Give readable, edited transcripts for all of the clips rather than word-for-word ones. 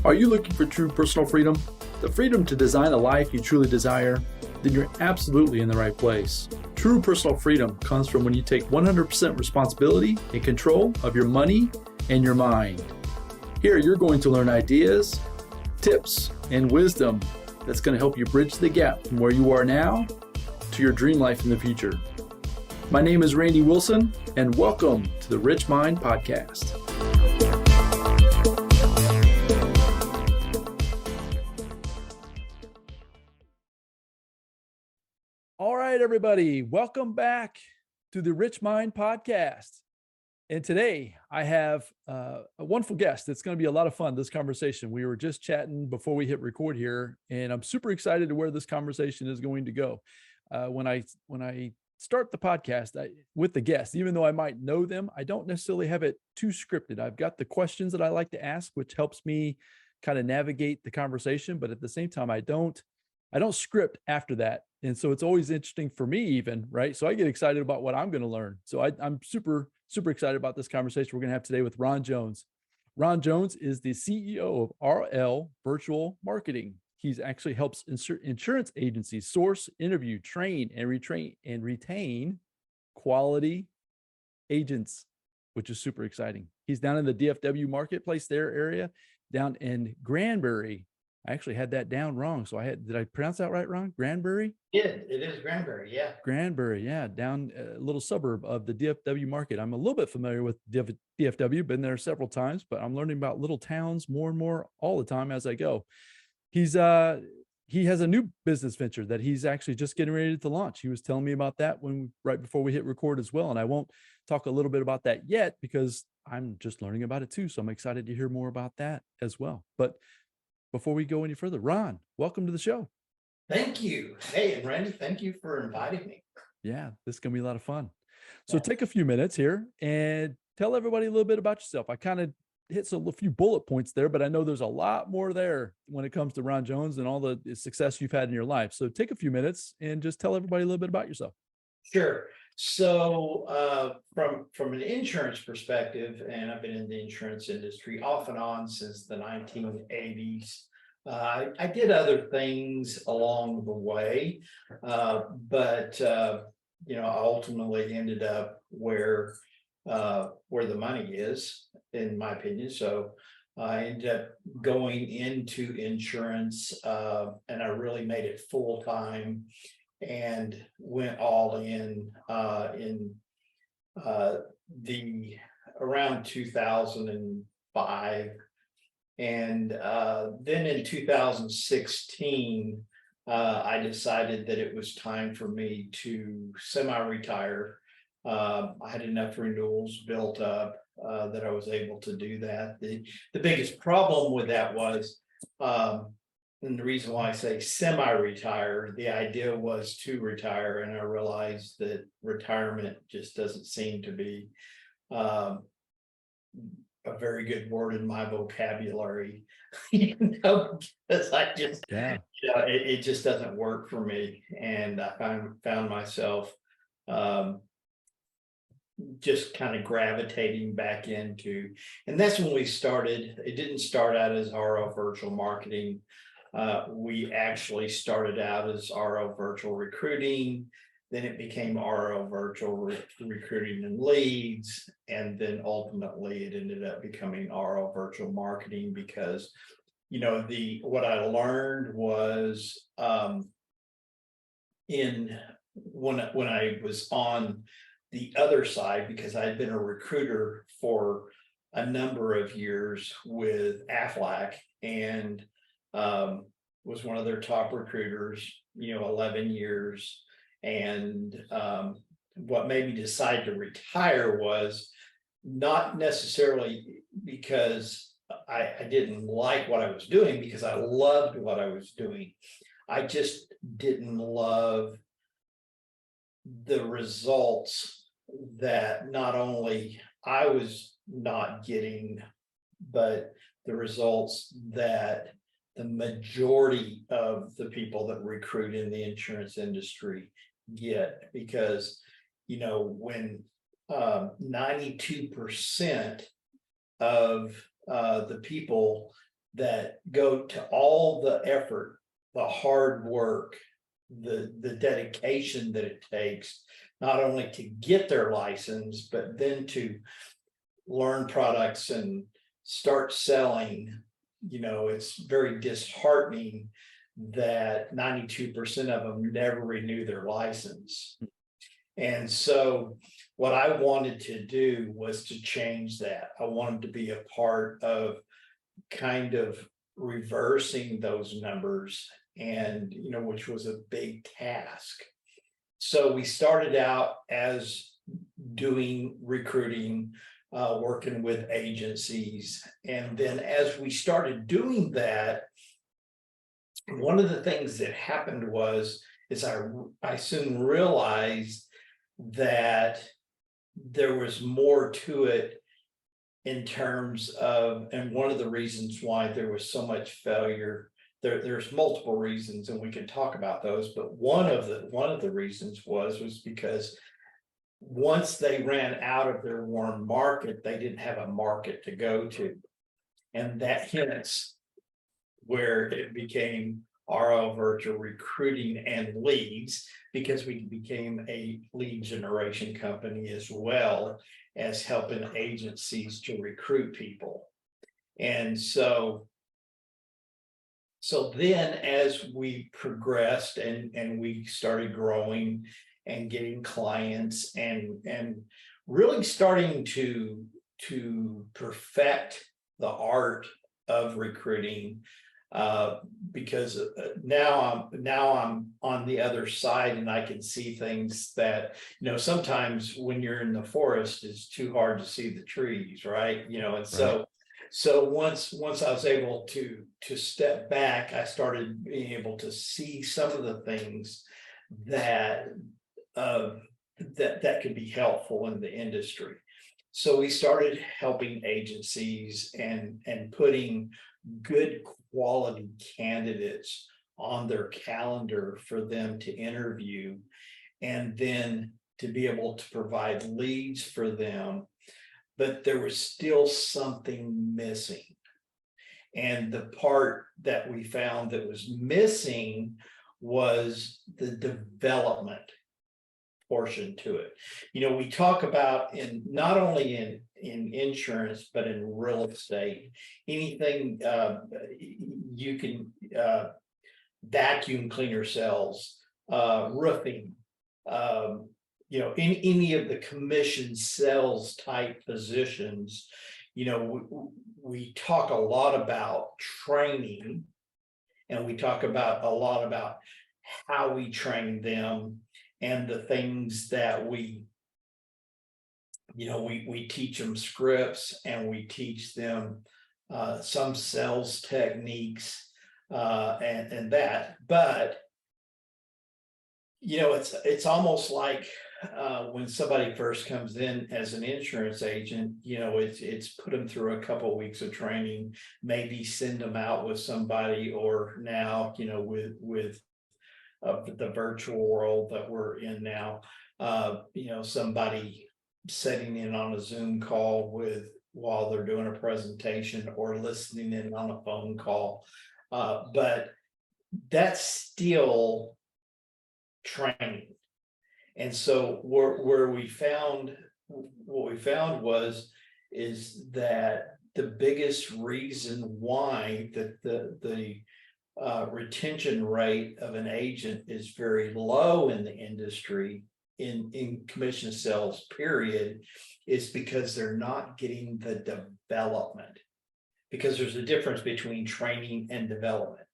Are you looking for true personal freedom? The freedom to design a life you truly desire? Then you're absolutely in the right place. True personal freedom comes from when you take 100% responsibility and control of your money and your mind. Here, you're going to learn ideas, tips, and wisdom that's going to help you bridge the gap from where you are now to your dream life in the future. My name is Randy Wilson, and welcome to the RichMind Podcast. All right, everybody, welcome back to the RichMind Podcast. And today I have a wonderful guest. It's going to be a lot of fun, this conversation. We were just chatting before we hit record here, and I'm super excited to where this conversation is going to go. When I start the podcast with the guests, even though I might know them, I don't necessarily have it too scripted. I've got the questions that I like to ask, which helps me kind of navigate the conversation. But at the same time, I don't script after that. And so it's always interesting for me even, right? So I get excited about what I'm going to learn. So I'm super, super excited about this conversation we're going to have today with Ron Jones. Ron Jones is the CEO of RL Virtual Marketing. He's actually helps insurance agencies source, interview, train, and retain quality agents, which is super exciting. He's down in the DFW marketplace area, down in Granbury. I actually had that down wrong. So did I pronounce that right, Ron? Granbury? Yeah, it is Granbury. Yeah. Granbury. Yeah. Down a little suburb of the DFW market. I'm a little bit familiar with DFW, been there several times, but I'm learning about little towns more and more all the time as I go. He has a new business venture that he's actually just getting ready to launch. He was telling me about that right before we hit record as well. And I won't talk a little bit about that yet because I'm just learning about it too. So I'm excited to hear more about that as well. But before we go any further, Ron, welcome to the show. Thank you. Hey, and Randy, thank you for inviting me. Yeah, this is going to be a lot of fun. So take a few minutes here and tell everybody a little bit about yourself. I kind of hit a few bullet points there, but I know there's a lot more there when it comes to Ron Jones and all the success you've had in your life. So take a few minutes and just tell everybody a little bit about yourself. Sure. So from an insurance perspective, and I've been in the insurance industry off and on since the 1980s. I did other things along the way, but I ultimately ended up where the money is, in my opinion. So I ended up going into insurance, and I really made it full time. And went all in the around 2005, and then in 2016 I decided that it was time for me to semi-retire. I had enough renewals built up that I was able to do that. The biggest problem with that was, and the reason why I say semi-retire, the idea was to retire, and I realized that retirement just doesn't seem to be a very good word in my vocabulary, because it just doesn't work for me, and I found myself just kind of gravitating back into, and that's when we started. It didn't start out as RL Virtual Marketing. We actually started out as RL Virtual Recruiting, then it became RL Virtual Recruiting and Leads, and then ultimately it ended up becoming RL Virtual Marketing because, what I learned was when I was on the other side, because I had been a recruiter for a number of years with Aflac, and was one of their top recruiters, 11 years. And what made me decide to retire was not necessarily because I didn't like what I was doing, because I loved what I was doing. I just didn't love the results that not only I was not getting, but the results that the majority of the people that recruit in the insurance industry get. Because, when 92% of the people that go to all the effort, the hard work, the dedication that it takes, not only to get their license, but then to learn products and start selling. It's very disheartening that 92% of them never renew their license. And so what I wanted to do was to change that. I wanted to be a part of kind of reversing those numbers, and which was a big task. So we started out as doing recruiting, working with agencies. And then as we started doing that, one of the things that happened is I soon realized that there was more to it in terms of, and one of the reasons why there was so much failure, there's multiple reasons, and we can talk about those, but one of the reasons was because once they ran out of their warm market, they didn't have a market to go to. And that hence where it became RL Virtual Recruiting and Leads, because we became a lead generation company as well as helping agencies to recruit people. And so then as we progressed and we started growing and getting clients and really starting to perfect the art of recruiting, because now I'm on the other side, and I can see things that, sometimes when you're in the forest, it's too hard to see the trees, right? And so once I was able to step back, I started being able to see some of the things that could be helpful in the industry. So we started helping agencies and putting good quality candidates on their calendar for them to interview, and then to be able to provide leads for them. But there was still something missing. And the part that we found that was missing was the development portion to it. We talk about, in not only in insurance, but in real estate, anything, you can vacuum cleaner sales, roofing, any of the commission sales type positions. We talk a lot about training, and we talk about a lot about how we train them, and the things that we teach them scripts, and we teach them some sales techniques, and that. But it's almost like when somebody first comes in as an insurance agent, it's put them through a couple of weeks of training, maybe send them out with somebody, or now with the virtual world that we're in now, somebody setting in on a Zoom call while they're doing a presentation, or listening in on a phone call, but that's still training. And so what we found is that the biggest reason why the retention rate of an agent is very low in the industry, in commission sales period, is because they're not getting the development. Because there's a difference between training and development.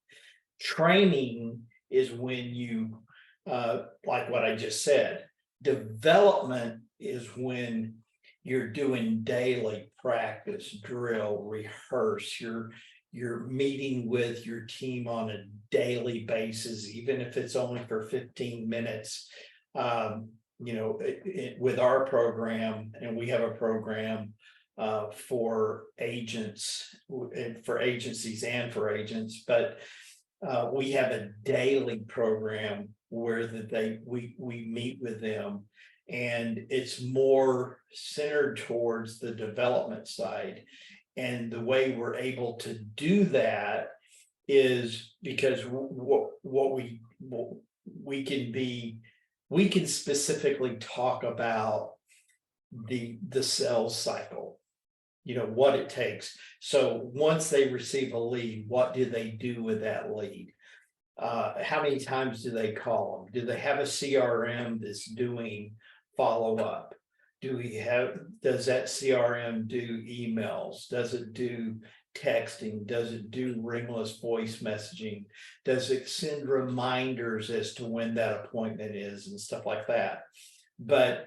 Training is when you, like what I just said. Development is when you're doing daily practice, drill, rehearse. You're meeting with your team on a daily basis, even if it's only for 15 minutes. With our program, and we have a program for agents, for agencies and for agents, but we have a daily program where we meet with them, and it's more centered towards the development side. And the way we're able to do that is because we can specifically talk about the sales cycle, what it takes. So once they receive a lead, what do they do with that lead? How many times do they call them? Do they have a CRM that's doing follow up? Does that CRM do emails? Does it do texting? Does it do ringless voice messaging? Does it send reminders as to when that appointment is and stuff like that? But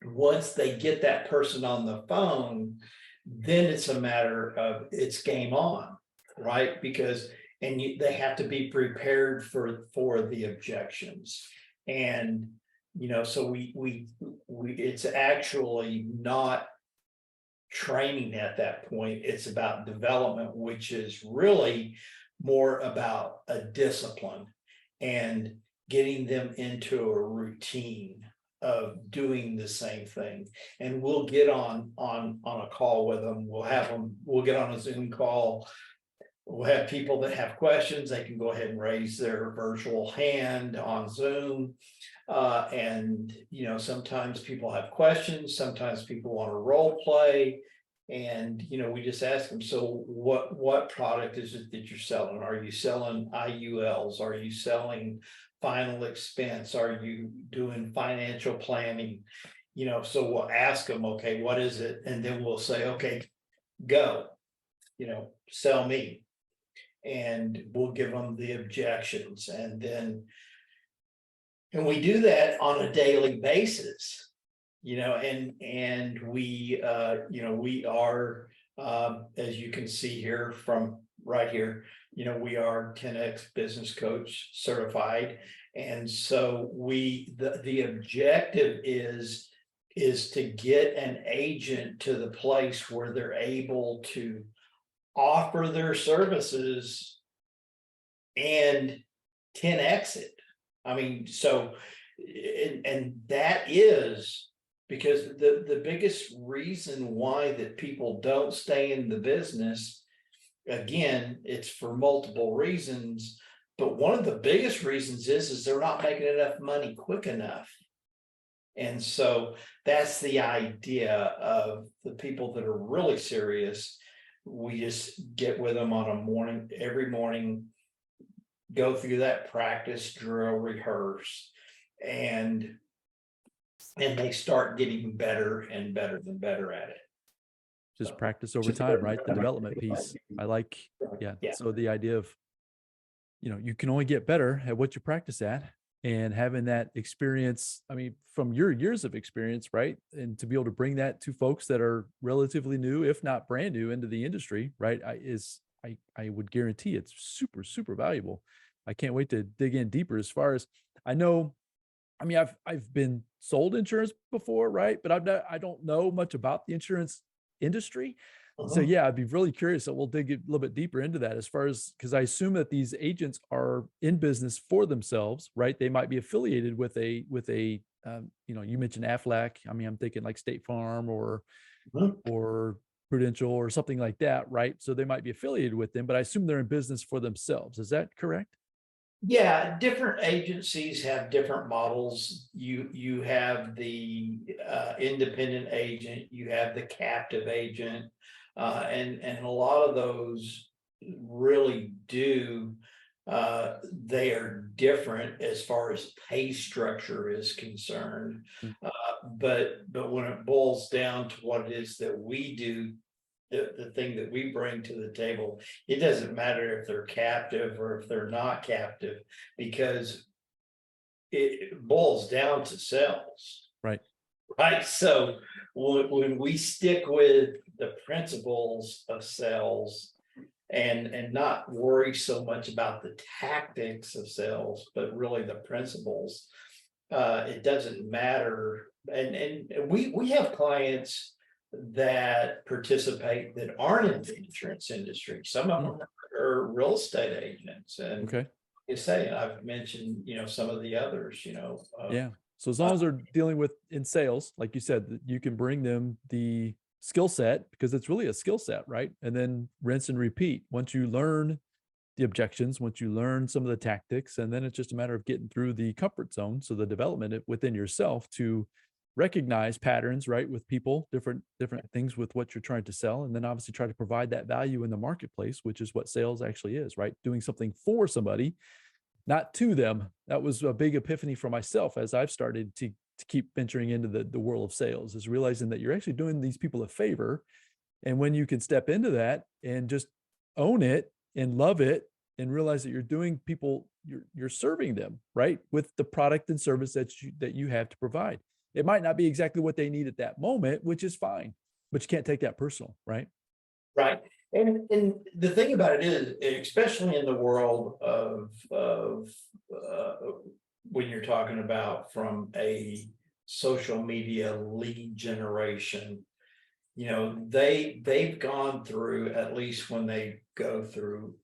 once they get that person on the phone, then it's a matter of it's game on, right? Because they have to be prepared for the objections. And so we it's actually not training at that point. It's about development, which is really more about a discipline and getting them into a routine of doing the same thing. And we'll get on a call with them. We'll get on a Zoom call. We'll have people that have questions. They can go ahead and raise their virtual hand on Zoom. And sometimes people have questions, sometimes people want to role play. And we just ask them, so what product is it that you're selling? Are you selling IULs? Are you selling final expense? Are you doing financial planning? So we'll ask them, okay, what is it? And then we'll say, okay, go, sell me. And we'll give them the objections. And we do that on a daily basis, and we are, as you can see here from right here, we are 10X business coach certified. And so the objective is to get an agent to the place where they're able to offer their services and 10X it. I mean, so, and that is because the biggest reason why that people don't stay in the business, again, it's for multiple reasons, but one of the biggest reasons is they're not making enough money quick enough. And so that's the idea of the people that are really serious. We just get with them on every morning, go through that practice, drill, rehearse, and they start getting better and better and better at it. Just practice over time, right? The development piece. I like, yeah. So the idea of, you can only get better at what you practice at, and having that experience, I mean, from your years of experience, right? And to be able to bring that to folks that are relatively new, if not brand new into the industry, right? I would guarantee it's super, super valuable. I can't wait to dig in deeper. As far as I know, I mean, I've been sold insurance before, right? But I don't know much about the insurance industry. So yeah, I'd be really curious. So we'll dig a little bit deeper into that, as far as, because I assume that these agents are in business for themselves, right? They might be affiliated with a you mentioned Aflac. I mean, I'm thinking like State Farm or Prudential or something like that, right? So they might be affiliated with them, but I assume they're in business for themselves. Is that correct? Yeah, different agencies have different models. You have the independent agent, you have the captive agent, and a lot of those really do. They are different as far as pay structure is concerned, but when it boils down to what it is that we do, the thing that we bring to the table, it doesn't matter if they're captive or if they're not captive, because it boils down to sales. Right. So when we stick with the principles of sales and not worry so much about the tactics of sales, but really the principles, it doesn't matter. And we have clients that participate that aren't in the insurance industry. Some of them are real estate agents. And okay, you say, I've mentioned, some of the others, yeah. So as long as they're dealing with in sales, like you said, you can bring them the skill set, because it's really a skill set, right? And then rinse and repeat. Once you learn the objections, once you learn some of the tactics, and then it's just a matter of getting through the comfort zone. So the development within yourself to recognize patterns, right, with people, different things with what you're trying to sell, and then obviously try to provide that value in the marketplace, which is what sales actually is, right? Doing something for somebody, not to them. That was a big epiphany for myself as I've started to keep venturing into the world of sales, is realizing that you're actually doing these people a favor. And when you can step into that and just own it and love it and realize that you're doing people, you're serving them, right, with the product and service that you have to provide. It might not be exactly what they need at that moment, which is fine, but you can't take that personal, right? Right. And the thing about it is, especially in the world of when you're talking about from a social media lead generation, they've gone through, at least when they go through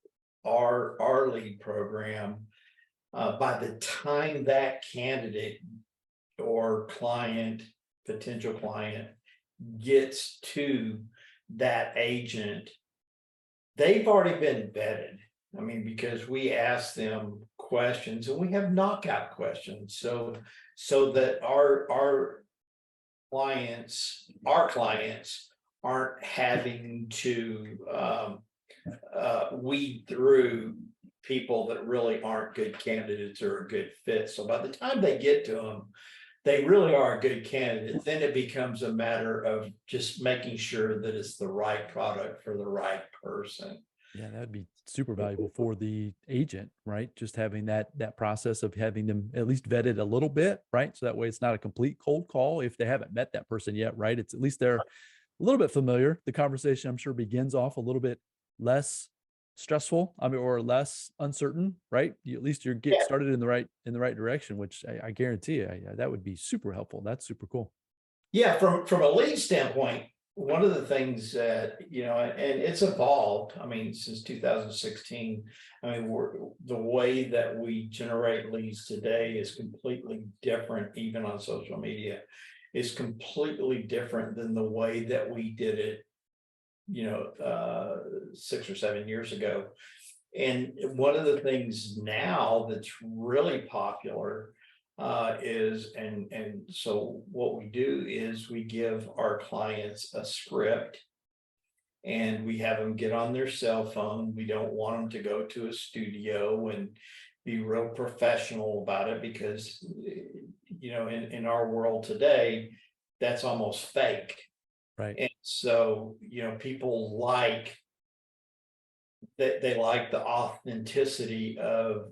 our lead program, by the time that candidate or potential client gets to that agent, they've already been vetted. I mean, because we ask them questions and we have knockout questions. So that our clients aren't having to weed through people that really aren't good candidates or a good fit. So by the time they get to them, they really are a good candidate. Then it becomes a matter of just making sure that it's the right product for the right person. Yeah, that would be super valuable for the agent, right? Just having that process of having them at least vetted a little bit, right? So that way it's not a complete cold call if they haven't met that person yet, right? It's at least they're a little bit familiar. The conversation, I'm sure, begins off a little bit less stressful, or less uncertain, right? At least you get started in the right direction, which I guarantee you, that would be super helpful. That's super cool. Yeah, from a lead standpoint, one of the things that, and it's evolved, I mean, since 2016, I mean, the way that we generate leads today is completely different, even on social media, is completely different than the way that we did it, 6 or 7 years ago. And one of the things now that's really popular so what we do is we give our clients a script and we have them get on their cell phone. We don't want them to go to a studio and be real professional about it, because in our world today, that's almost fake. Right. And so people like that, they like the authenticity of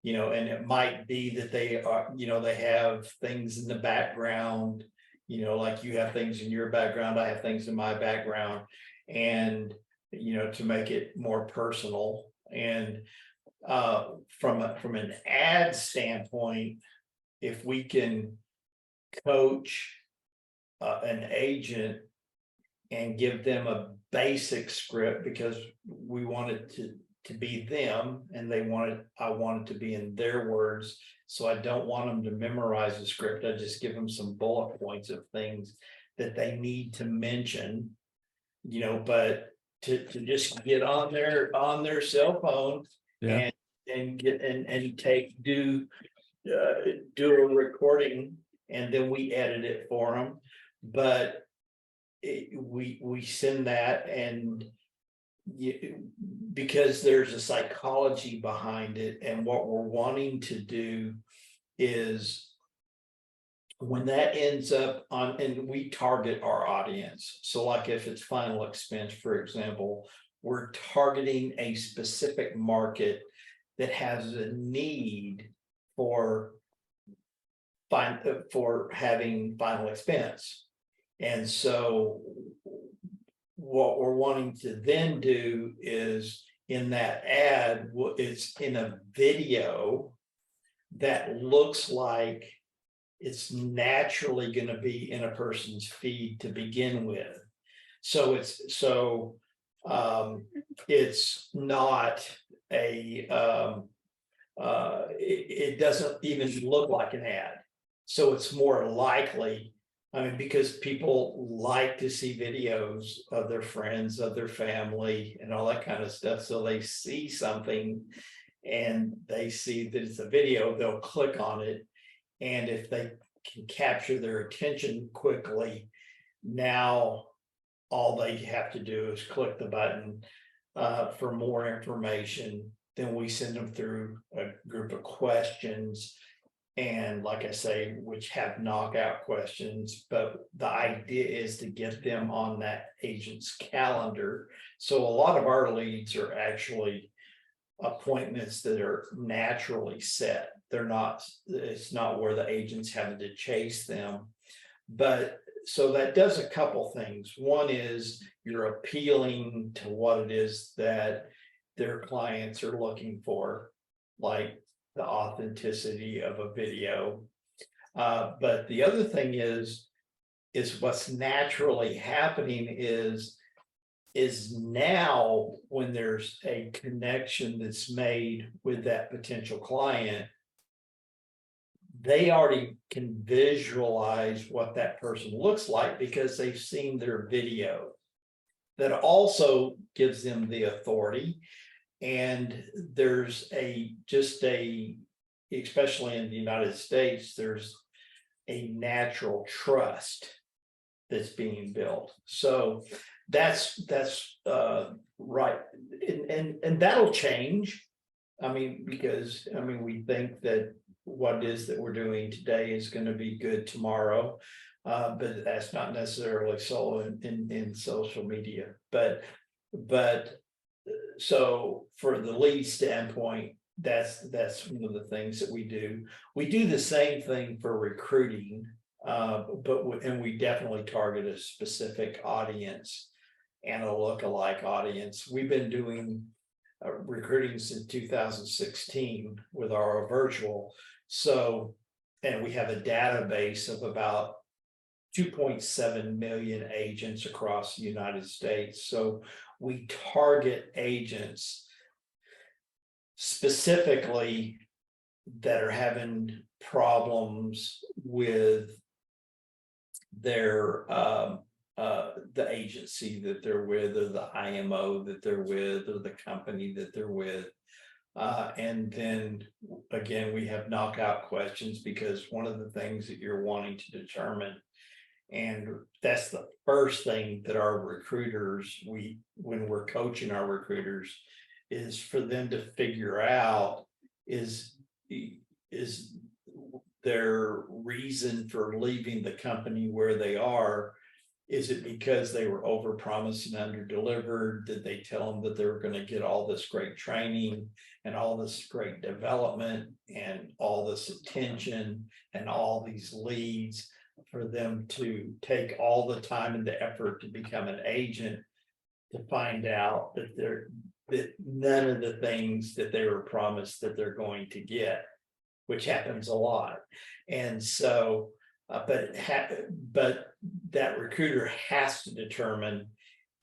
and it might be that they are, they have things in the background, like you have things in your background, I have things in my background, and, to make it more personal. And from an ad standpoint, if we can coach an agent and give them a basic script, because we want it to be them, and I want it to be in their words. So I don't want them to memorize the script. I just give them some bullet points of things that they need to mention, but to just get on their cell phone, Yeah. and get and do a recording, and then we edit it for them. But we send that, and because there's a psychology behind it, and what we're wanting to do is, when that ends up on, and we target our audience. So like if it's final expense, for example, we're targeting a specific market that has a need for having final expense. And so what we're wanting to then do is, in that ad, it's in a video that looks like it's naturally going to be in a person's feed to begin with. So it's not it doesn't even look like an ad. So it's more likely, I mean, because people like to see videos of their friends, of their family, and all that kind of stuff. So they see something and they see that it's a video, they'll click on it. And if they can capture their attention quickly, now all they have to do is click the button for more information. Then we send them through a group of questions. And like I say, which have knockout questions, but the idea is to get them on that agent's calendar. So a lot of our leads are actually appointments that are naturally set. It's not where the agent's having to chase them. But so that does a couple things. One is you're appealing to what it is that their clients are looking for, like the authenticity of a video. But the other thing is what's naturally happening is now when there's a connection that's made with that potential client, they already can visualize what that person looks like because they've seen their video. That also gives them the authority. And there's especially in the United States, there's a natural trust that's being built. So that's right. And that'll change. I mean, because we think that what it is that we're doing today is going to be good tomorrow. But that's not necessarily so in social media. But so for the lead standpoint, that's one of the things that we do. We do the same thing for recruiting, but we definitely target a specific audience and a lookalike audience. We've been doing recruiting since 2016 with our virtual. So, and we have a database of about 2.7 million agents across the United States. So we target agents specifically that are having problems with their the agency that they're with, or the IMO that they're with, or the company that they're with. And then again, we have knockout questions because one of the things that you're wanting to determine, and that's the first thing that our recruiters, when we're coaching our recruiters, is for them to figure out is their reason for leaving the company where they are. Is it because they were overpromised and underdelivered? Did they tell them that they were going to get all this great training and all this great development and all this attention and all these leads for them to take all the time and the effort to become an agent, to find out that none of the things that they were promised that they're going to get, which happens a lot. And so but that recruiter has to determine,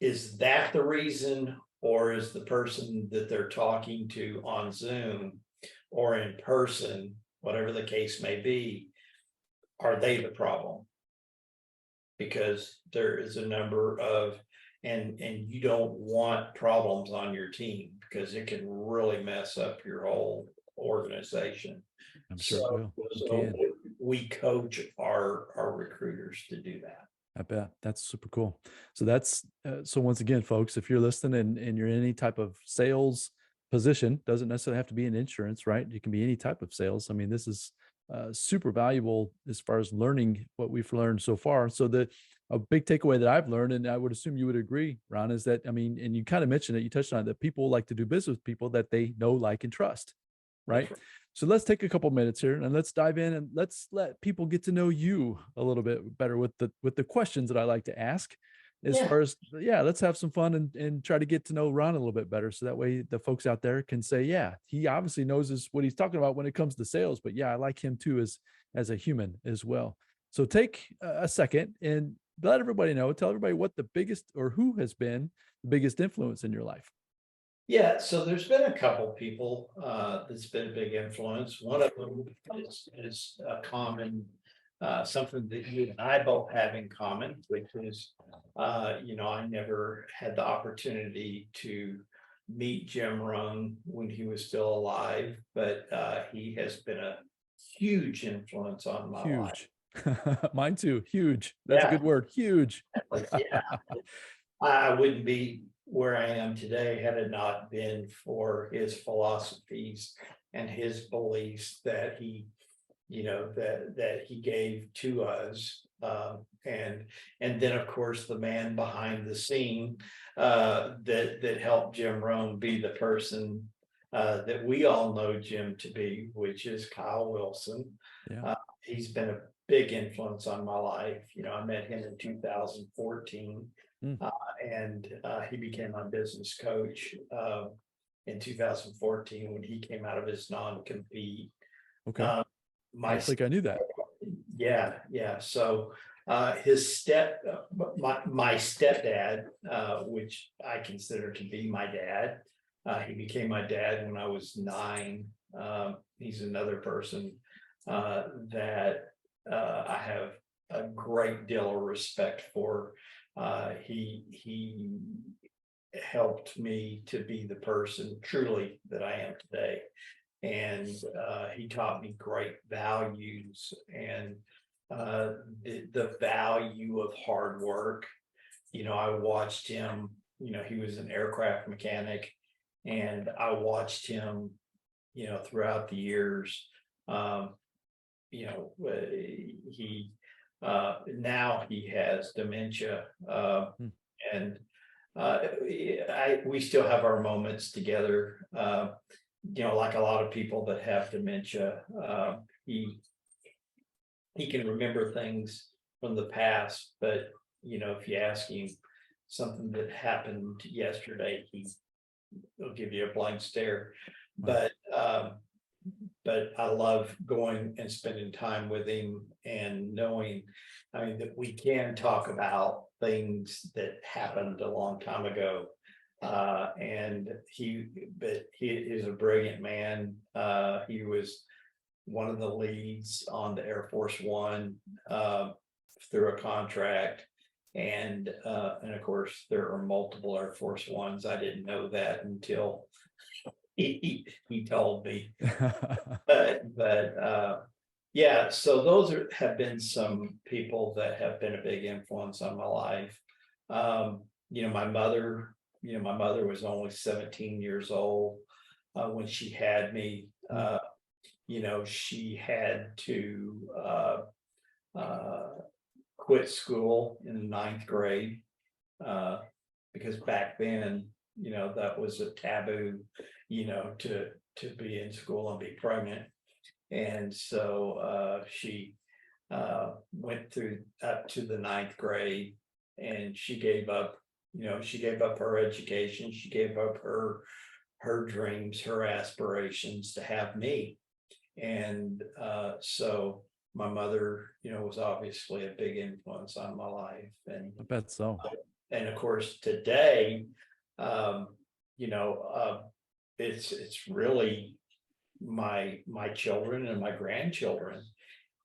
is that the reason, or is the person that they're talking to on Zoom or in person, whatever the case may be, are they the problem? Because there is a number of, and you don't want problems on your team because it can really mess up your whole organization. I'm sure it will. So we coach our recruiters to do that. I bet. That's super cool. So that's so once again, folks, if you're listening and you're in any type of sales position, doesn't necessarily have to be in insurance, right? You can be any type of sales. I mean, this is super valuable as far as learning what we've learned so far. So a big takeaway that I've learned, and I would assume you would agree, Ron, is that, I mean, and you kind of mentioned it, you touched on it, that people like to do business with people that they know, like, and trust, right? So let's take a couple minutes here and let's dive in and let's let people get to know you a little bit better with the questions that I like to ask. As far as, let's have some fun and try to get to know Ron a little bit better. So that way the folks out there can say, yeah, he obviously knows what he's talking about when it comes to sales, but yeah, I like him too as a human as well. So take a second and let everybody know, tell everybody what the biggest, or who has been the biggest influence in your life. Yeah, so there's been a couple people that's been a big influence. One of them is a common something that you and I both have in common, which is, I never had the opportunity to meet Jim Rohn when he was still alive, but he has been a huge influence on my life. Huge. Mine too. Huge. That's a Yeah, good word. Huge. yeah. I wouldn't be where I am today had it not been for his philosophies and his beliefs that he gave to us. And then of course the man behind the scene that helped Jim Rohn be the person that we all know Jim to be, which is Kyle Wilson. Yeah. He's been a big influence on my life. I met him in 2014. Mm. And he became my business coach in 2014 when he came out of his non-compete. Okay. I don't think I knew that. Yeah. So my stepdad, which I consider to be my dad, he became my dad when I was 9. He's another person that I have a great deal of respect for. He helped me to be the person truly that I am today. And he taught me great values and the value of hard work. I watched him, he was an aircraft mechanic, and I watched him, throughout the years. He now he has dementia, and we still have our moments together. Like a lot of people that have dementia, he can remember things from the past, but if you ask him something that happened yesterday, he'll give you a blank stare. Wow. But I love going and spending time with him and knowing, that we can talk about things that happened a long time ago. And he is a brilliant man. He was one of the leads on the Air Force One through a contract. And of course, there are multiple Air Force Ones. I didn't know that until he told me. But yeah, so those have been some people that have been a big influence on my life. My mother was only 17 years old when she had me. She had to quit school in the 9th grade because back then, that was a taboo, to be in school and be pregnant. And so she went through up to the 9th grade, and she gave up her education. She gave up her dreams, her aspirations to have me. And so my mother, was obviously a big influence on my life. And I bet so. And of course today, it's really my children and my grandchildren,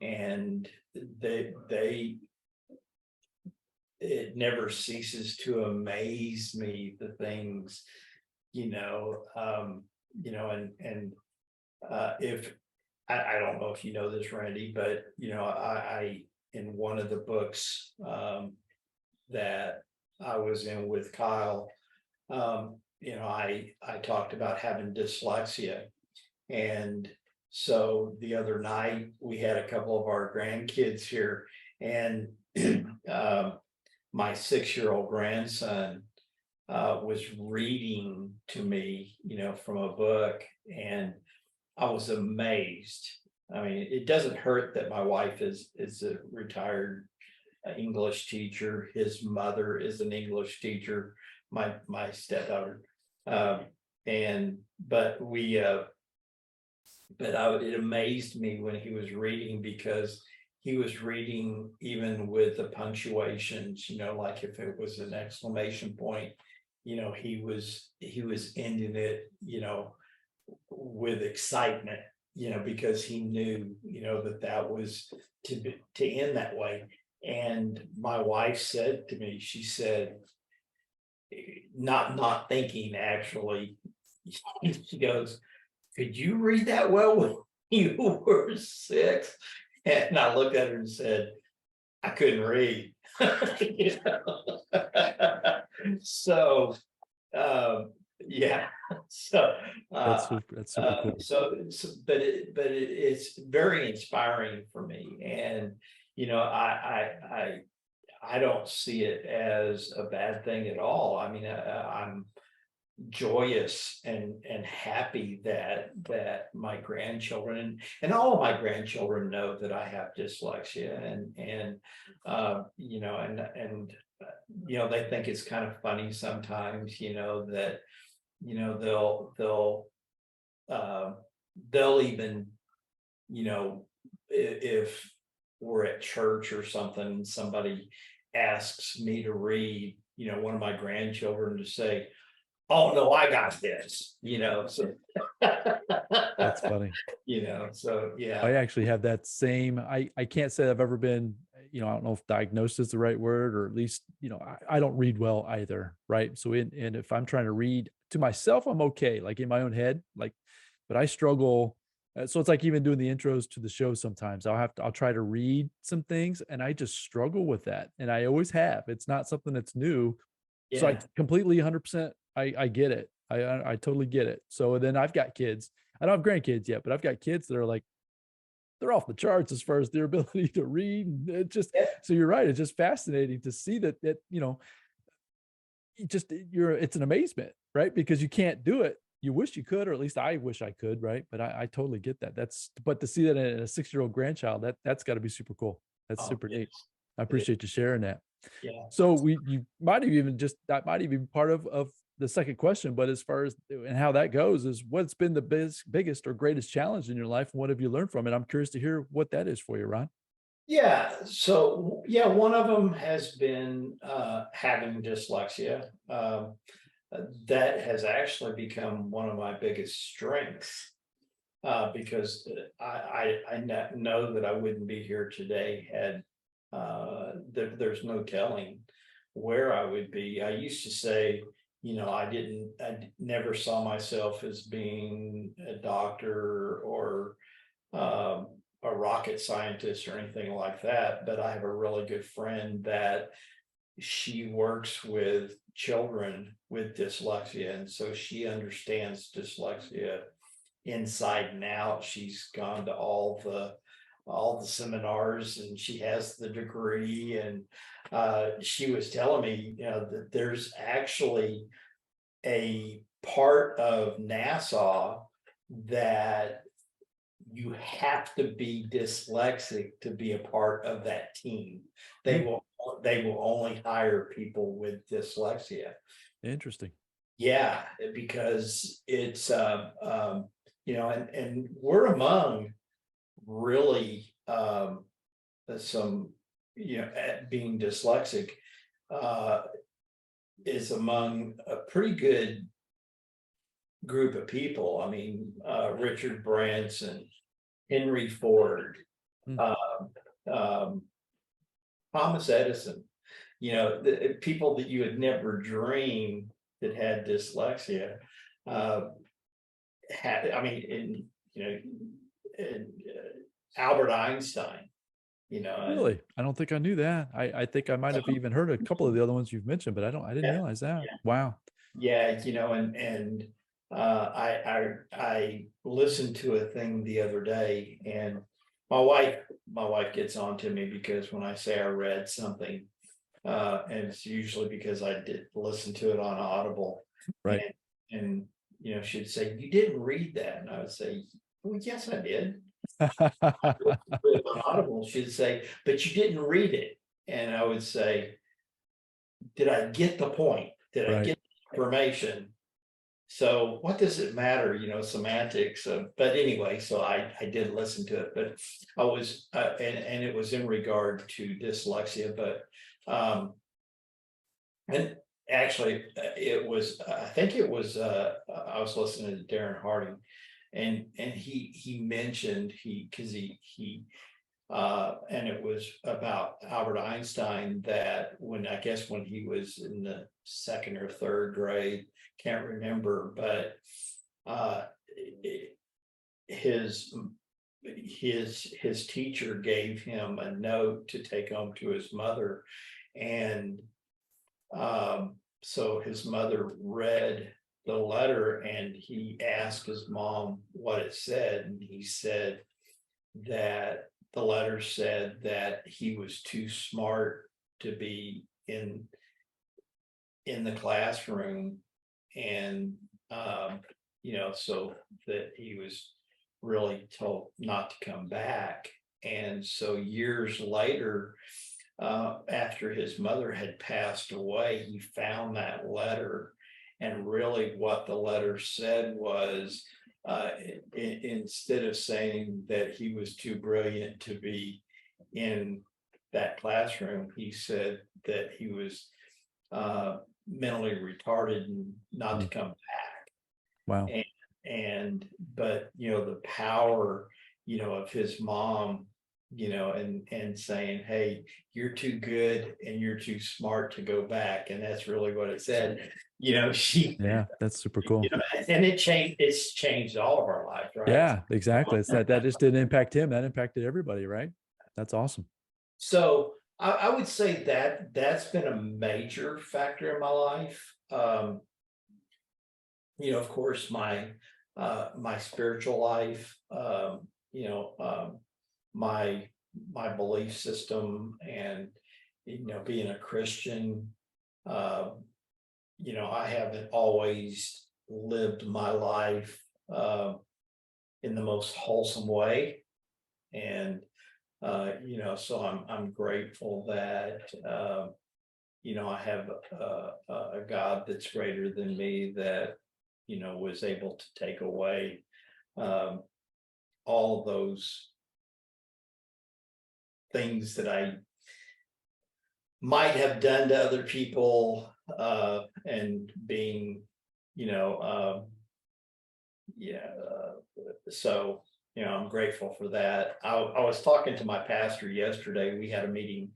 and it never ceases to amaze me, the things, if I don't know if you know this, Randy, but I in one of the books that I was in with Kyle, I talked about having dyslexia. And so the other night we had a couple of our grandkids here, and my 6-year-old grandson was reading to me, from a book, and I was amazed. It doesn't hurt that my wife is a retired English teacher. His mother is an English teacher, my stepdaughter. It amazed me when he was reading, because he was reading even with the punctuations, like if it was an exclamation point, he was ending it, with excitement, because he knew, that was to end that way. And my wife said to me, she said, not thinking actually, she goes, could you read that well when you were 6? And I looked at her and said, I couldn't read. So, yeah. So, That's super cool. it's very inspiring for me, and I don't see it as a bad thing at all. I mean, I'm joyous and happy that my grandchildren and all of my grandchildren know that I have dyslexia, and they think it's kind of funny sometimes, that they'll even, if we're at church or something, somebody asks me to read, one of my grandchildren, to say, oh no, I got this, so That's funny. So yeah. I actually have that same, I can't say I've ever been, I don't know if diagnosed is the right word, or at least, I don't read well either. Right. So and if I'm trying to read to myself, I'm okay, like in my own head, like, but I struggle. So it's like even doing the intros to the show, sometimes I'll try to read some things and I just struggle with that. And I always have. It's not something that's new. So I Yeah. completely 100%, I get it. I totally get it. So then I've got kids. I don't have grandkids yet, but I've got kids that are like, they're off the charts as far as their ability to read. And it just, Yeah. so you're right. It's just fascinating to see that, it's an amazement, right? Because you can't do it. You wish you could, or at least I wish I could, right? But I totally get that. But to see that in a 6-year-old grandchild, that's got to be super cool. That's Oh, super it neat. is. I appreciate you sharing that. Yeah. So you might have even that might even be part of the second question, but as far as and how that goes is, what's been the biggest or greatest challenge in your life, and what have you learned from it? I'm curious to hear what that is for you, Ron. Yeah. So yeah, one of them has been having dyslexia. That has actually become one of my biggest strengths, because I know that I wouldn't be here today had there's no telling where I would be. I used to say, I never saw myself as being a doctor or a rocket scientist or anything like that. But I have a really good friend that she works with children with dyslexia, and so she understands dyslexia inside and out. She's gone to all the seminars, and she has the degree. And she was telling me, that there's actually a part of NASA that you have to be dyslexic to be a part of that team. They will only hire people with dyslexia. Interesting. Yeah, because it's and we're among really some, at being dyslexic is among a pretty good group of people. I mean, Richard Branson, Henry Ford, Mm. Thomas Edison, the people that you would never dream that had dyslexia had, I mean, in Albert Einstein, Really? I don't think I knew that. I think I might have even heard a couple of the other ones you've mentioned, but I didn't realize that. yeah. Wow. Yeah, and I listened to a thing the other day, and my wife gets on to me because when I say I read something, and it's usually because I did listen to it on Audible, Right. and she'd say, "You didn't read that," and I would say, "Well, yes, I did." On Audible, she'd say, "But you didn't read it," and I would say, "Did I get the point? Did I Right. get the information? So what does it matter, semantics?" But anyway, so I did listen to it, but I was, and it was in regard to dyslexia, but, and actually, it was, I think it was, I was listening to Darren Harding, and he mentioned and it was about Albert Einstein, that when he was in the second or third grade, can't remember, but his teacher gave him a note to take home to his mother, and so his mother read the letter, and he asked his mom what it said, and he said that the letter said that he was too smart to be in the classroom, and so that he was really told not to come back. And so years later, after his mother had passed away, he found that letter, and really what the letter said was, instead of saying that he was too brilliant to be in that classroom, he said that he was mentally retarded and not to come back. Wow. But the power of his mom, and saying, hey, you're too good and you're too smart to go back, and that's really what it said. That's super cool. And it's changed all of our lives, right? Yeah, exactly. It's that just didn't impact him, that impacted everybody, right? That's awesome. So I would say that that's been a major factor in my life. Of course, my spiritual life, my belief system, and being a Christian. I haven't always lived my life in the most wholesome way, and so I'm grateful that I have a God that's greater than me, that was able to take away all those things that I might have done to other people, and being, so I'm grateful for that. I was talking to my pastor yesterday. We had a meeting,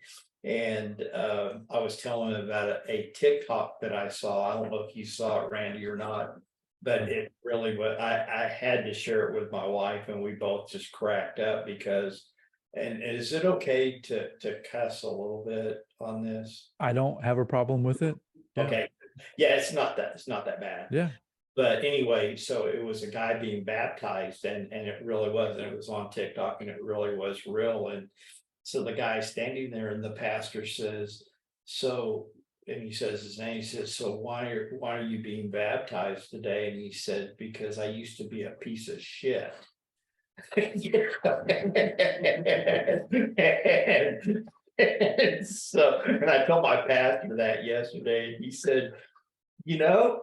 and I was telling him about a TikTok that I saw. I don't know if you saw it, Randy, or not, but it really was. I had to share it with my wife, and we both just cracked up because. And is it okay to cuss a little bit on this? I don't have a problem with it. Yeah. Okay. Yeah, it's not that bad. Yeah. But anyway, so it was a guy being baptized, and it really was, and it was on TikTok, and it really was real. And so the guy's standing there, and the pastor says, and he says his name, he says, so why are you being baptized today? And he said, because I used to be a piece of shit. And I told my pastor that yesterday, and he said, the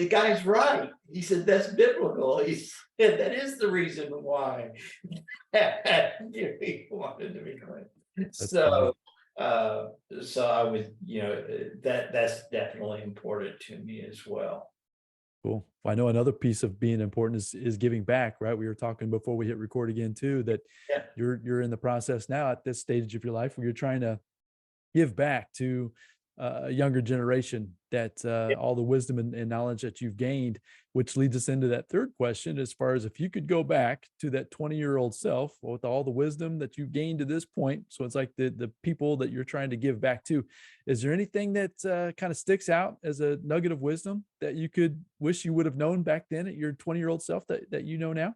guy's right. He said, that's biblical. He said, that is the reason why he wanted to be clean. So I would, that's definitely important to me as well. Cool. Well, I know another piece of being important is giving back, right? We were talking before we hit record again too, that you're in the process now at this stage of your life where you're trying to give back to a younger generation, that all the wisdom and knowledge that you've gained, which leads us into that third question, as far as if you could go back to that 20-year-old self with all the wisdom that you've gained to this point. So it's like the people that you're trying to give back to, is there anything that kind of sticks out as a nugget of wisdom that you could wish you would have known back then at your 20-year-old self that you know now?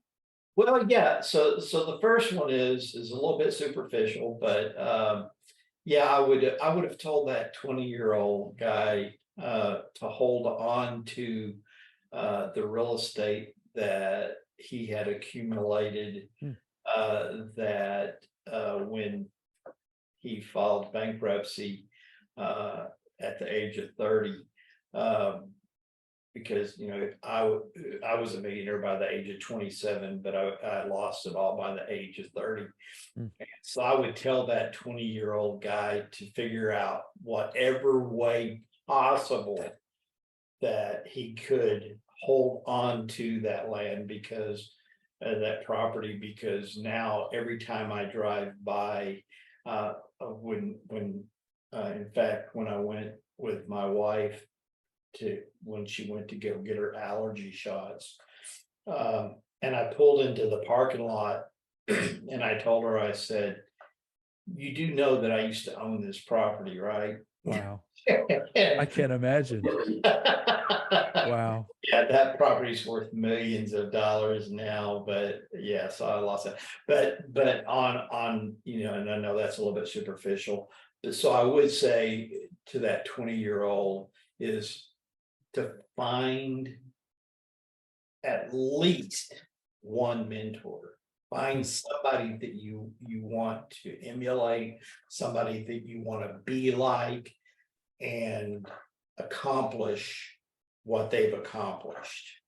Well, yeah. So the first one is a little bit superficial, but I would have told that 20-year-old guy to hold on to the real estate that he had accumulated, that when he filed bankruptcy at the age of 30, because I was a millionaire by the age of 27, but I lost it all by the age of 30. So I would tell that 20-year-old guy to figure out whatever way possible that he could hold on to that land because that property, because now every time I drive by, in fact, when I went with my wife when she went to go get her allergy shots, and I pulled into the parking lot and I told her, I said, you do know that I used to own this property, right? Wow. I can't imagine. Wow. Yeah, that property's worth millions of dollars now, but yeah, so I lost it. But on, and I know that's a little bit superficial, but so I would say to that 20-year-old is to find at least one mentor. Find somebody that you want to emulate, somebody that you want to be like, and accomplish what they've accomplished.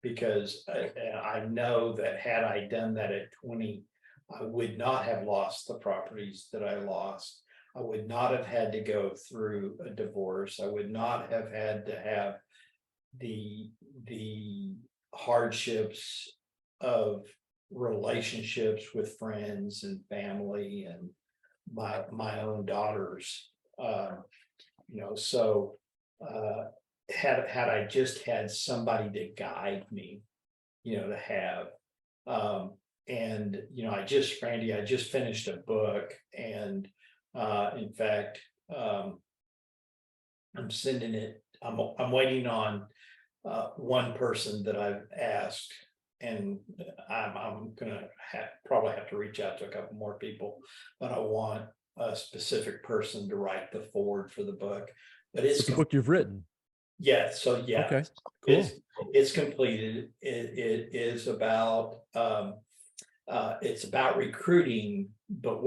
Because I know that had I done that at 20, I would not have lost the properties that I lost. I would not have had to go through a divorce. I would not have had to have the hardships of relationships with friends and family and my own daughters. So had I just had somebody to guide me, to have, and I just finished a book, and in fact, I'm sending it. I'm waiting on one person that I've asked, and I'm gonna probably have to reach out to a couple more people, but I want a specific person to write the foreword for the book. But it's the book you've written. Yeah. So yeah. Okay. Cool. It's completed. It is about it's about recruiting, but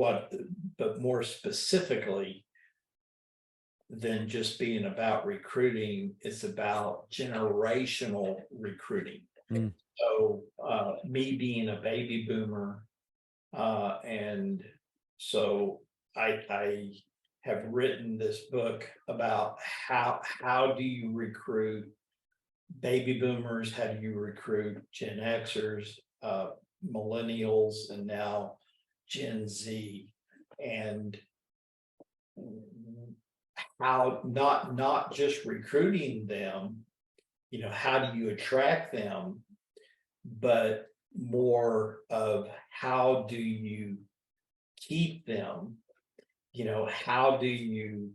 more specifically than just being about recruiting, it's about generational recruiting. Mm. So me being a baby boomer, and so I have written this book about how do you recruit baby boomers, how do you recruit Gen Xers, millennials, and now Gen Z, and how not just recruiting them, how do you attract them, but more of how do you keep them, how do you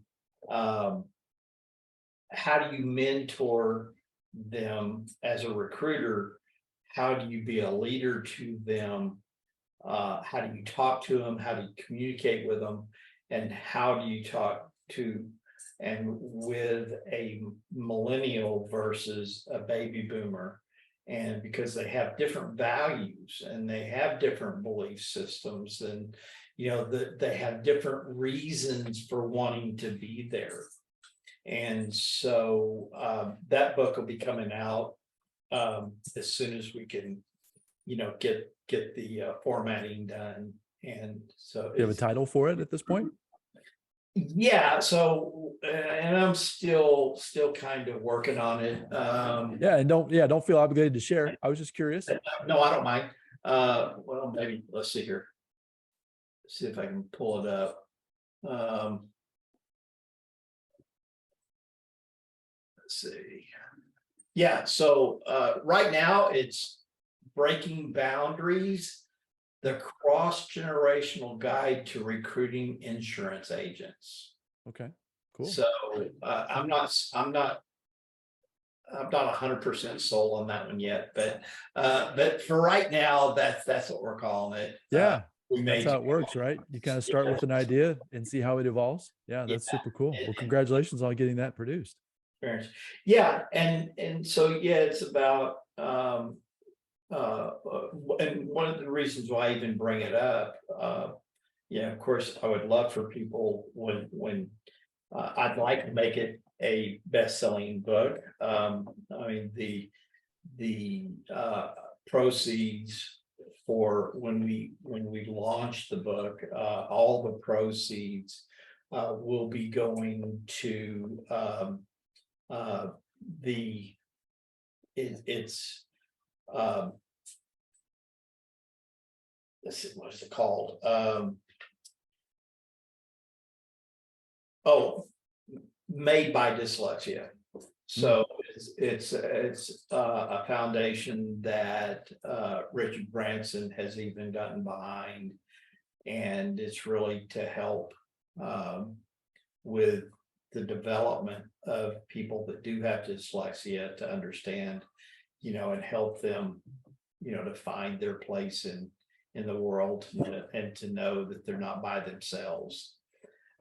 mentor them as a recruiter, how do you be a leader to them, how do you talk to them, how do you communicate with them, and how do you talk to and with a millennial versus a baby boomer, and because they have different values and they have different belief systems, and they have different reasons for wanting to be there. And so that book will be coming out as soon as we can get the formatting done. And so you have a title for it at this point? Yeah. So, and I'm still kind of working on it. Yeah. And don't feel obligated to share. I was just curious. No, I don't mind. Well, maybe let's see here. See if I can pull it up. Let's see. Yeah. So, right now it's Breaking Boundaries, the cross-generational guide to recruiting insurance agents. Okay, cool. So I'm not 100% sold on that one yet, but for right now, that's what we're calling it. Yeah, that's how it works, right? You kind of start with an idea and see how it evolves. Yeah, that's super cool. Well, congratulations on getting that produced. Yeah, and so yeah, it's about and one of the reasons why I even bring it up, of course, I would love for people when I'd like to make it a best-selling book. I mean, the proceeds for when we launch the book, all the proceeds will be going to the it's let's see, what is it called? Made by dyslexia. So it's a foundation that Richard Branson has even gotten behind, and it's really to help with the development of people that do have dyslexia, to understand, and help them, to find their place in the world, and to know that they're not by themselves.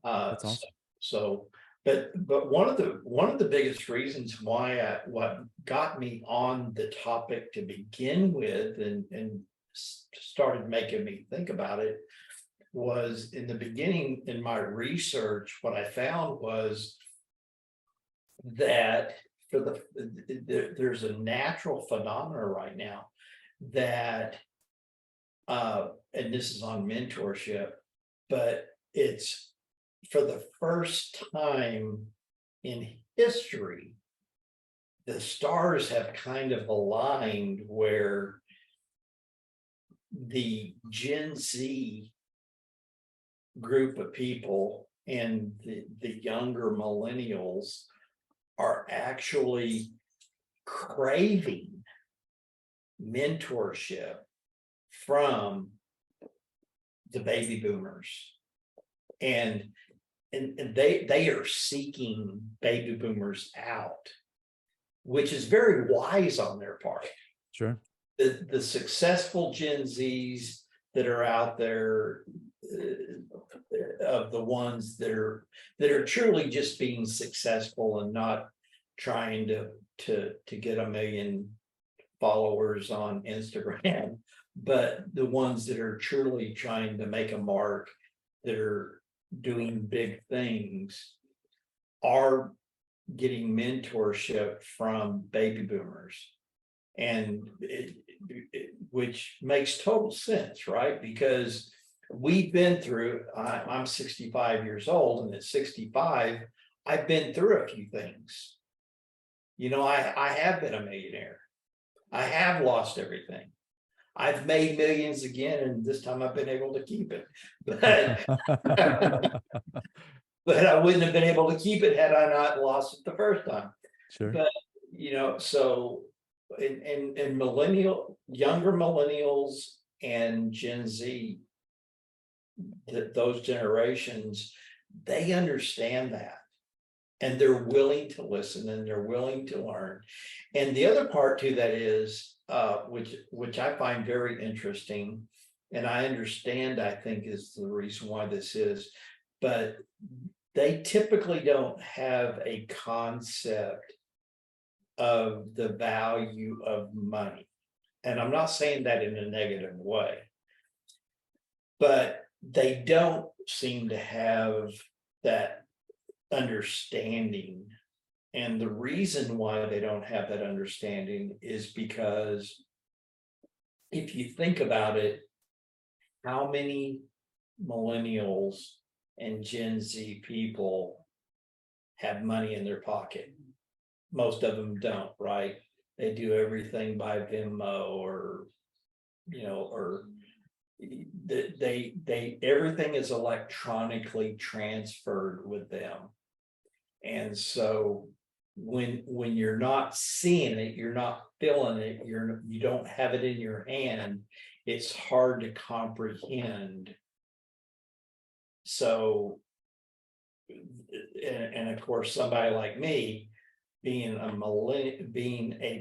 That's awesome. But one of the biggest reasons why what got me on the topic to begin with, and started making me think about it, was in the beginning in my research. What I found was that there's a natural phenomena right now that, and this is on mentorship, but it's for the first time in history, the stars have kind of aligned where the Gen Z group of people and the younger millennials are actually craving mentorship from the baby boomers, and they are seeking baby boomers out, which is very wise on their part. Sure. The successful Gen Zs that are out there, of the ones that are truly just being successful and not trying to get 1 million followers on Instagram, but the ones that are truly trying to make a mark, that are doing big things, are getting mentorship from baby boomers. And which makes total sense, right? Because we've been through, I'm 65 years old, and at 65, I've been through a few things. I have been a millionaire. I have lost everything. I've made millions again, and this time I've been able to keep it. But I wouldn't have been able to keep it had I not lost it the first time. Sure. But so in younger millennials and Gen Z, those generations, they understand that, and they're willing to listen, and they're willing to learn. And the other part to that is, which I find very interesting, and I understand, I think is the reason why this is, but they typically don't have a concept of the value of money. And I'm not saying that in a negative way, but they don't seem to have that understanding. And the reason why they don't have that understanding is because, if you think about it, how many millennials and Gen Z people have money in their pocket? Most of them don't, right? They do everything by Venmo, or they everything is electronically transferred with them. And so when you're not seeing it, you're not feeling it, you don't have it in your hand, it's hard to comprehend. So, and of course, somebody like me, being a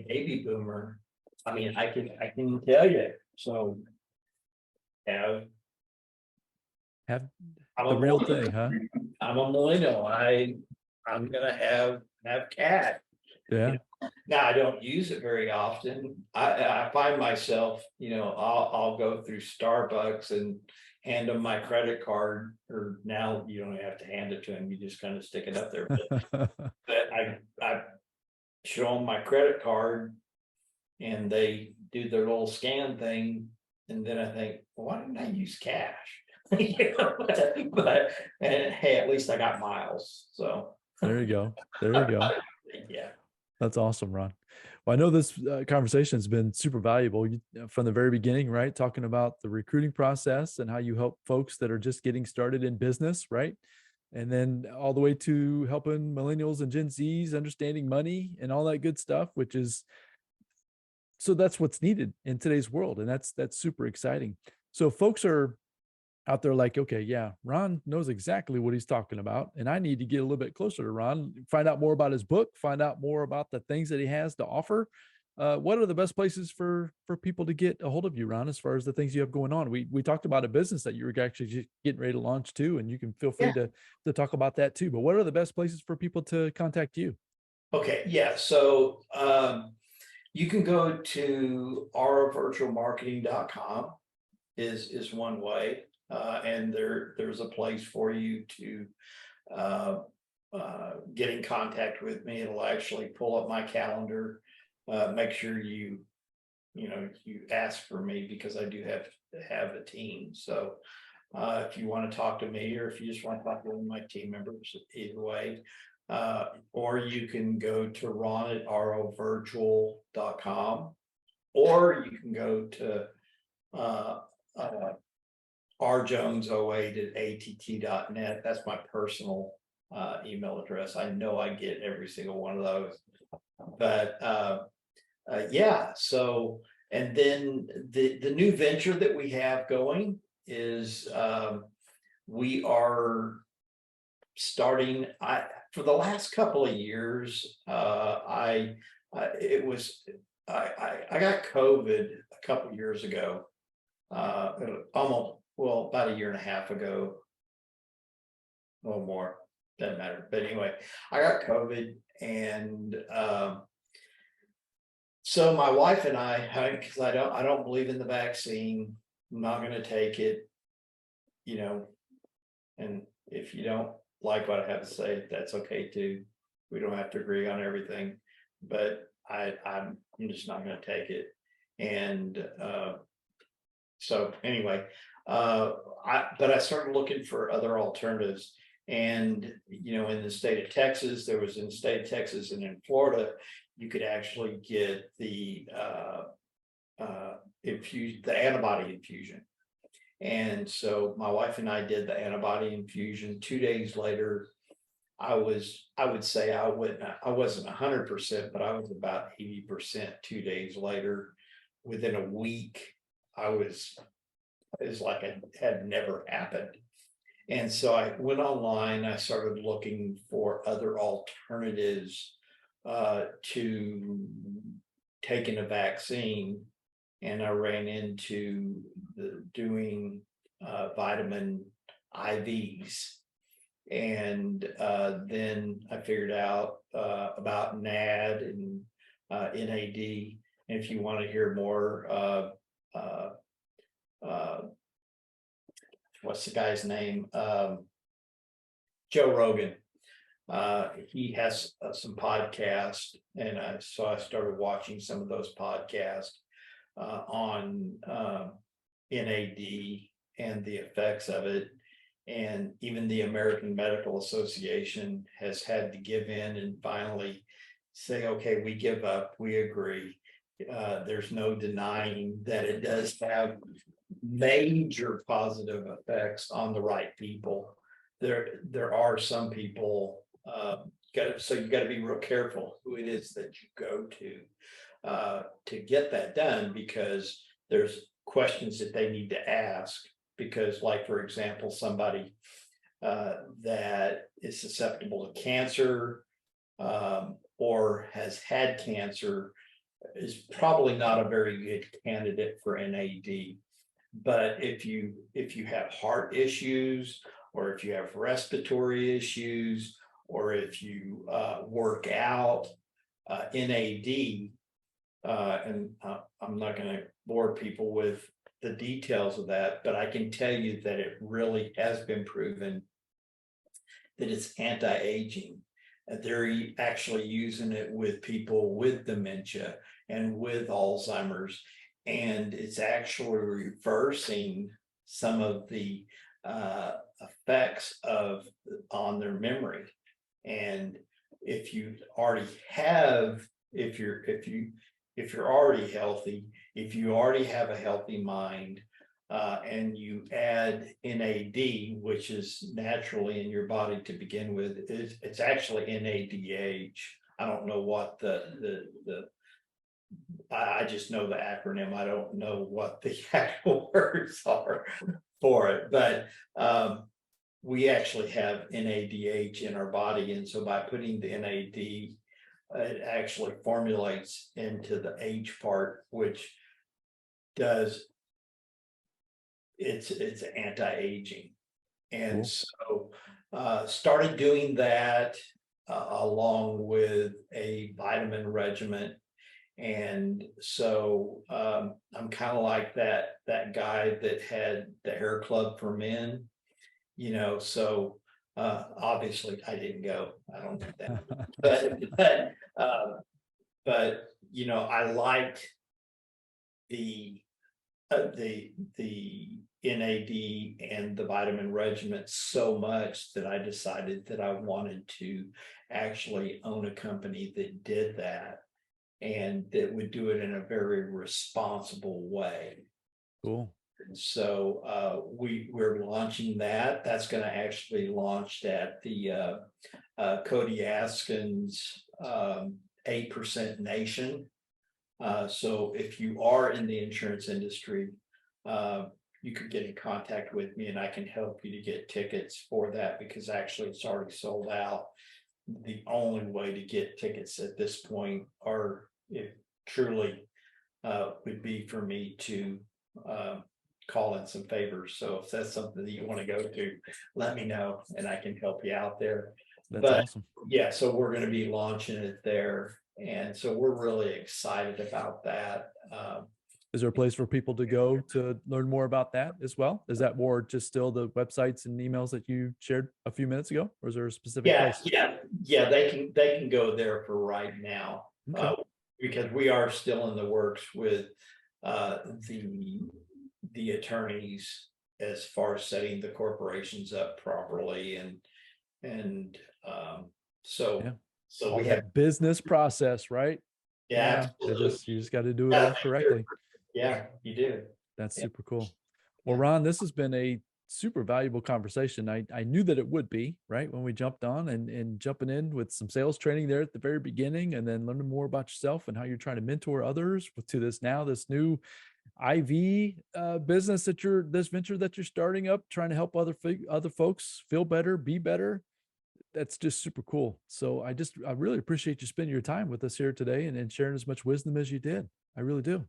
baby boomer, I mean, I can tell you. So, I'm the real thing, huh? I'm a millennial. I'm gonna have cash. Yeah. Now, I don't use it very often. I find myself, I'll go through Starbucks and hand them my credit card, or now you don't have to hand it to them, you just kind of stick it up there. But I show them my credit card, and they do their little scan thing, and then I think, well, why didn't I use cash? But hey, at least I got miles. So There you go. There you go. yeah. That's awesome, Ron. Well, I know this conversation has been super valuable from the very beginning, right? Talking about the recruiting process and how you help folks that are just getting started in business, right? And then all the way to helping millennials and Gen Zs understanding money and all that good stuff, which is so that's what's needed in today's world. And that's super exciting. So folks are out there like, okay, yeah, Ron knows exactly what he's talking about. And I need to get a little bit closer to Ron, find out more about his book, find out more about the things that he has to offer. What are the best places for people to get a hold of you, Ron, as far as the things you have going on? We talked about a business that you were actually just getting ready to launch too, and you can feel free Yeah. to talk about that too. But what are the best places for people to contact you? Okay. Yeah. So you can go to rvirtualmarketing.com is one way. And there's a place for you to uh, get in contact with me. It'll actually pull up my calendar. Make sure you ask for me, because I do have a team. So if you want to talk to me, or if you just want to talk to one of my team members, either way. Or you can go to Ron at rovirtual.com, or you can go to rjones08@att.net. That's my personal email address. I know I get every single one of those. But yeah, so, and then the new venture that we have going is we are starting. For the last couple of years, I got COVID a couple of years ago, about a year and a half ago, a little more, doesn't matter. But anyway, I got COVID, and so my wife and I, because I don't believe in the vaccine, I'm not going to take it, and if you don't like what I have to say, that's okay too. We don't have to agree on everything, but I'm just not going to take it. And so anyway, but I started looking for other alternatives. And, in the state of Texas, in the state of Texas and in Florida, you could actually get the antibody infusion. And so my wife and I did the antibody infusion. 2 days later, I would say I wasn't 100%, but I was about 80%. 2 days later, within a week, it's like it had never happened. And so I went online, I started looking for other alternatives to taking a vaccine. And I ran into doing vitamin IVs. And then I figured out about NAD and NAD. And if you want to hear more, what's the guy's name? Joe Rogan. He has some podcasts, and so I started watching some of those podcasts on NAD and the effects of it. And even the American Medical Association has had to give in and finally say, okay, we give up, we agree. There's no denying that it does have major positive effects on the right people. There are some people, so you got to be real careful who it is that you go to get that done, because there's questions that they need to ask. Because, like, for example, somebody that is susceptible to cancer or has had cancer is probably not a very good candidate for NAD. But if you have heart issues, or if you have respiratory issues, or if you work out, NAD, and I'm not going to bore people with the details of that, but I can tell you that it really has been proven that it's anti-aging. They're actually using it with people with dementia and with Alzheimer's, and it's actually reversing some of the effects on their memory. And if you already have if you're already healthy, if you already have a healthy mind, and you add NAD, which is naturally in your body to begin with, it's actually NADH. I don't know what I just know the acronym. I don't know what the actual words are for it, but we actually have NADH in our body. And so by putting the NAD, it actually formulates into the H part, which does it's anti-aging. And so started doing that along with a vitamin regimen. And so I'm kind of like that guy that had the hair club for men, so obviously I didn't go. I don't do that. but I liked the NAD and the vitamin regimen so much that I decided that I wanted to actually own a company that did that and that would do it in a very responsible way. Cool. And so we're launching that. That's going to actually launch at the Cody Askin's 8% Nation. So if you are in the insurance industry, you could get in contact with me and I can help you to get tickets for that, because actually it's already sold out. The only way to get tickets at this point are truly would be for me to call in some favors. So if that's something that you want to go to, let me know and I can help you out there. That's awesome. Yeah, so we're going to be launching it there. And so we're really excited about that. Is there a place for people to go to learn more about that as well? Is that more just still the websites and emails that you shared a few minutes ago, or is there a specific place? Yeah. They can go there for right now, because we are still in the works with the attorneys as far as setting the corporations up properly, and so we have business process, right? Yeah, you just got to do it all correctly. Yeah, you do. That's super cool. Well, Ron, this has been a super valuable conversation. I knew that it would be, right, when we jumped on and jumping in with some sales training there at the very beginning, and then learning more about yourself and how you're trying to mentor others to this new IV business this venture that you're starting up, trying to help other folks feel better, be better. That's just super cool. So I really appreciate you spending your time with us here today and sharing as much wisdom as you did. I really do.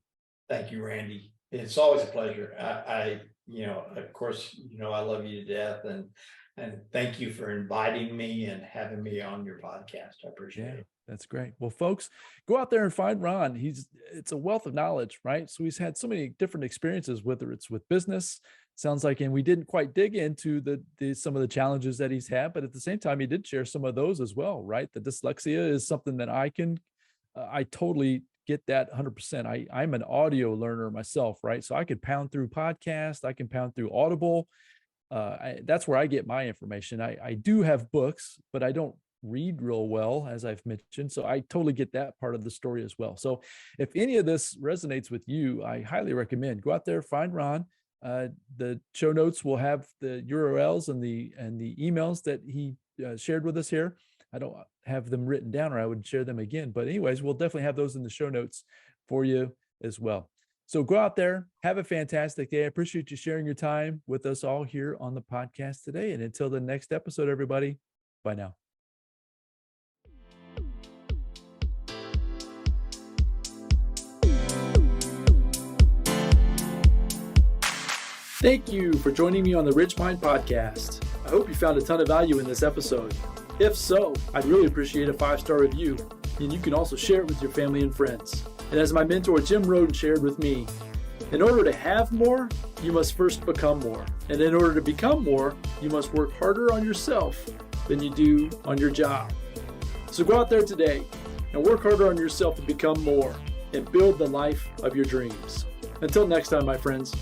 Thank you, Randy. It's always a pleasure. I of course, I love you to death, and thank you for inviting me and having me on your podcast. I appreciate it. That's great. Well, folks, go out there and find Ron. It's a wealth of knowledge, right? So he's had so many different experiences, whether it's with business, sounds like, and we didn't quite dig into some of the challenges that he's had, but at the same time, he did share some of those as well, right? The dyslexia is something that I totally get that 100%. I'm an audio learner myself, right? So I could pound through podcasts, I can pound through Audible. That's where I get my information. I do have books, but I don't read real well, as I've mentioned. So I totally get that part of the story as well. So if any of this resonates with you, I highly recommend go out there, find Ron. The show notes will have the URLs and the emails that he shared with us here. I don't have them written down, or I would share them again. But anyways, we'll definitely have those in the show notes for you as well. So go out there, have a fantastic day. I appreciate you sharing your time with us all here on the podcast today. And until the next episode, everybody, bye now. Thank you for joining me on the RichMind Podcast. I hope you found a ton of value in this episode. If so, I'd really appreciate a 5-star review, and you can also share it with your family and friends. And as my mentor Jim Roden shared with me, in order to have more, you must first become more. And in order to become more, you must work harder on yourself than you do on your job. So go out there today and work harder on yourself to become more and build the life of your dreams. Until next time, my friends.